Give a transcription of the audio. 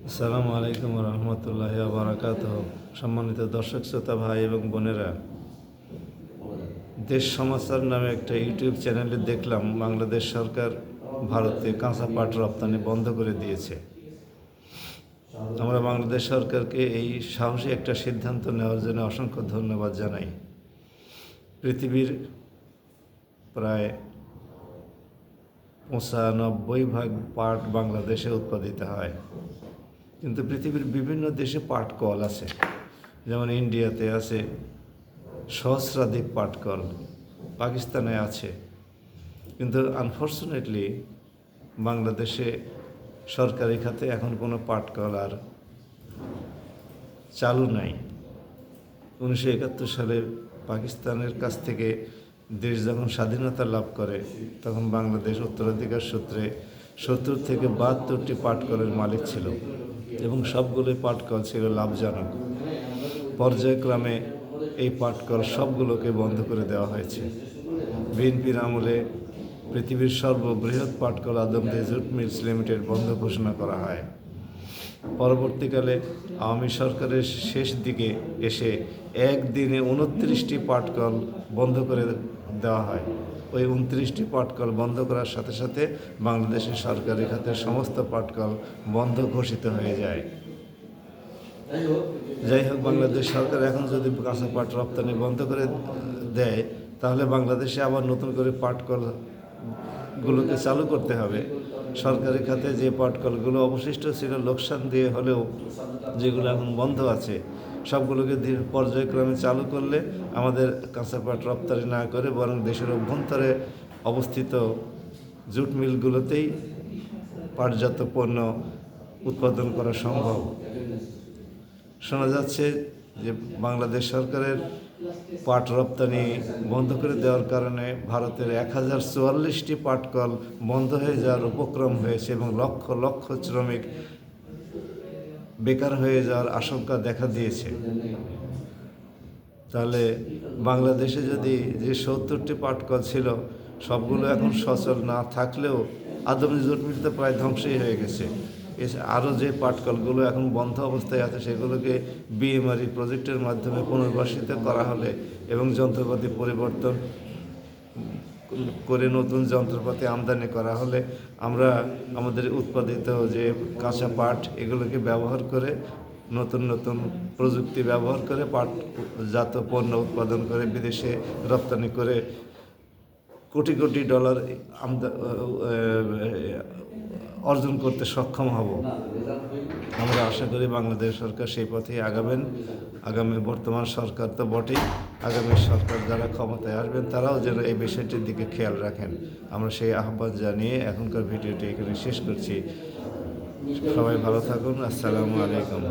আসসালামু আলাইকুম রহমতুল্লাহি বারাকাতুহু। সম্মানিত দর্শক শ্রোতা ভাই এবং বোনেরা, দেশ সমাচার নামে একটা ইউটিউব চ্যানেলে দেখলাম বাংলাদেশ সরকার ভারতে কাঁচা পাট রপ্তানি বন্ধ করে দিয়েছে। আমরা বাংলাদেশ সরকারকে এই সাহসী একটা সিদ্ধান্ত নেওয়ার জন্য অসংখ্য ধন্যবাদ জানাই। পৃথিবীর প্রায় 95% পাট বাংলাদেশে উৎপাদিত হয়, কিন্তু পৃথিবীর বিভিন্ন দেশে পাট কল আছে। যেমন ইন্ডিয়াতে আছে সহস্রাধিক পাট কল, পাকিস্তানে আছে, কিন্তু আনফর্চুনেটলি বাংলাদেশে সরকারি খাতে এখন কোনো পাট কল আর চালু নাই। 1971 সালে পাকিস্তানের কাছ থেকে দেশ যখন স্বাধীনতা লাভ করে, তখন বাংলাদেশ উত্তরাধিকার সূত্রে 70 থেকে 72টি পাটকলের মালিক ছিল এবং সবগুলোই পাটকল ছিল লাভজনক। পর্যায়ক্রমে এই পাটকল সবগুলোকে বন্ধ করে দেওয়া হয়েছে। বিএনপির আমলে পৃথিবীর সর্ববৃহৎ পাটকল আদমদী জুট মিলস লিমিটেড বন্ধ ঘোষণা করা হয়। পরবর্তীকালে আওয়ামী সরকারের শেষ দিকে এসে একদিনে 29টি পাটকল বন্ধ করে দেওয়া হয়। ওই 29টি পাটকল বন্ধ করার সাথে সাথে বাংলাদেশের সরকারি খাতের সমস্ত পাটকল বন্ধ ঘোষিত হয়ে যায়। যাই হোক, বাংলাদেশ সরকার এখন যদি কাঁচা পাট রপ্তানি বন্ধ করে দেয়, তাহলে বাংলাদেশে আবার নতুন করে পাটকলগুলোকে চালু করতে হবে। সরকারি খাতে যে পাটকলগুলো অবশিষ্ট ছিল লোকসান দিয়ে হলেও, যেগুলো এখন বন্ধ আছে, সবগুলোকে পর্যায়ক্রমে চালু করলে আমাদের কাঁচা পাট রপ্তানি না করে বরং দেশের অভ্যন্তরে অবস্থিত জুট মিলগুলোতেই পাটজাত পণ্য উৎপাদন করা সম্ভব। শোনা যাচ্ছে যে বাংলাদেশ সরকারের পাট রপ্তানি বন্ধ করে দেওয়ার কারণে ভারতের 1044টি পাটকল বন্ধ হয়ে যাওয়ার উপক্রম হয়েছে এবং লক্ষ লক্ষ শ্রমিক বেকার হয়ে যাওয়ার আশঙ্কা দেখা দিয়েছে। তাহলে বাংলাদেশে যদি যে 70টি পাটকল ছিল সবগুলো এখন সচল না থাকলেও আদমদী জুট মিল তো প্রায় ধ্বংসই হয়ে গেছে। আরও যে পাটকলগুলো এখন বন্ধ অবস্থায় আছে সেগুলোকে বিএমআরই প্রজেক্টের মাধ্যমে পুনর্বাসিত করা হলে এবং যন্ত্রপাতি পরিবর্তন করে নতুন যন্ত্রপাতি আমদানি করা হলে আমরা আমাদের উৎপাদিত যে কাঁচা পাট এগুলোকে ব্যবহার করে নতুন নতুন প্রযুক্তি ব্যবহার করে পাটজাত পণ্য উৎপাদন করে বিদেশে রপ্তানি করে কোটি কোটি ডলার অর্জন করতে সক্ষম হব। আমরা আশা করি বাংলাদেশ সরকার সেই পথেই আগাবেন। আগামী বর্তমান সরকার তো বটেই, আগামী সরকার যারা ক্ষমতায় আসবেন তারাও যেন এই বিষয়টির দিকে খেয়াল রাখেন। আমরা সেই আহ্বান জানিয়ে এখনকার ভিডিওটি এখানে শেষ করছি। সবাই ভালো থাকুন। আসসালামু আলাইকুম।